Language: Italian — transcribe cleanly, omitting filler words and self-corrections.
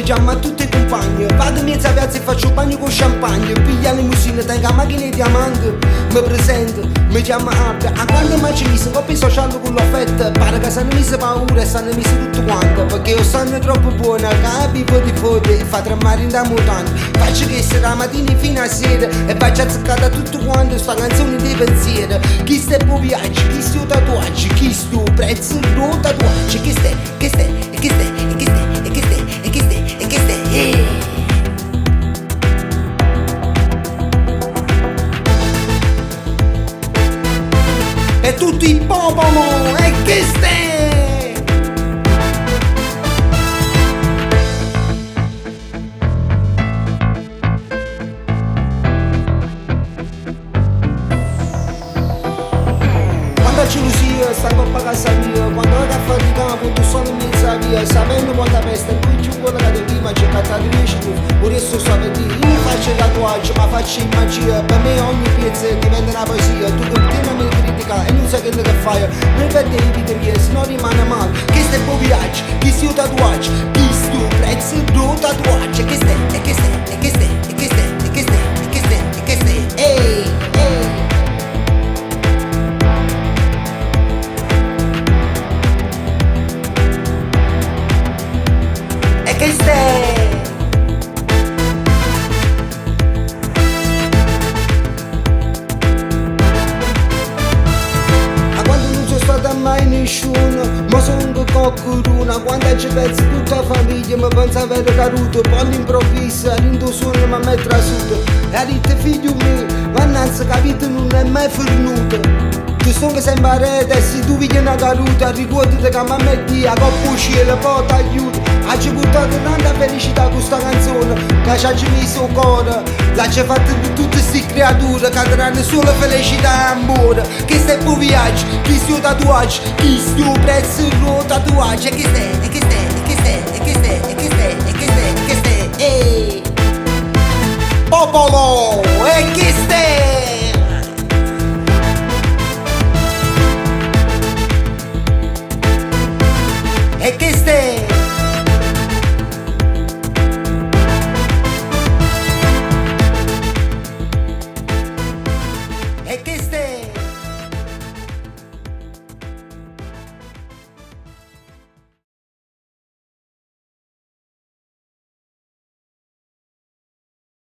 chiamo a tutti i compagni. Vado in mezzo a piazza e faccio bagno con champagne. Piglia limusine, tengo la macchina di diamante. Mi presento, mi chiamo Happy. A quando mi ci mise, coppia sociale con l'affetto. Pare che sanno mise paura e sanno mise tutto quanto. Perché io sono troppo buona, capi foti e fa tremare in da mutante. Faccio che sia da mattina fino a sera e faccio azzeccare a tutto quanto sta canzone dei pensieri. Chi sta per viaggio, chi sta tatuaggi, chi sta prezzo do tatuaggi. Chi sta, chi sta, e chi sta, e chi sta, e chi sta, e chi sta, e chi sta, e tutti i popolo e che stai? Quando c'è gelosia sta coppa casa mia, quando ho da fare di campo tu sono in mezzo a via, sapendo quanta peste qui giù quella che prima c'è cattata di riesci tu, adesso so vedi, io non faccio tatuaggi ma faccio magia, per me ogni pezzo diventa una poesia, tu continuami a criticare e non sai che fai, non vedi i video se non rimane male, che stai per viaggio, chi sti tatuaggi, chi stu prezzo do tatuaggi, che stai, e che stai, e che stai, e che stai, e che stai, e che stai, e che stai, ehi, ehi. Che stai? A quando non sono stata mai nessuno, ma sono qualcuno, quando ci penso tutta la famiglia mi pensa avere caduto, poi all'improvviso rindo suono mi metto a sud e ha detto figlio mio, ma innanzi capito non è mai fornuto. Tu sono sempre a rete e se tu vieni una caduta ricordati che mamma e Dio coppa cielo poi ti aiuta. Ci portato tanta felicità con questa canzone che ci ha messo il cuore, l'ha fatto di tutte queste creature che avranno solo felicità e amore. Che stai per viaggio, chi sto tatuaggi, chi sto prezzo lo tatuaggi, e che stai, e che stai, e che stai, e che stai, e che stai, e che stai, e che stai, ehi popolo!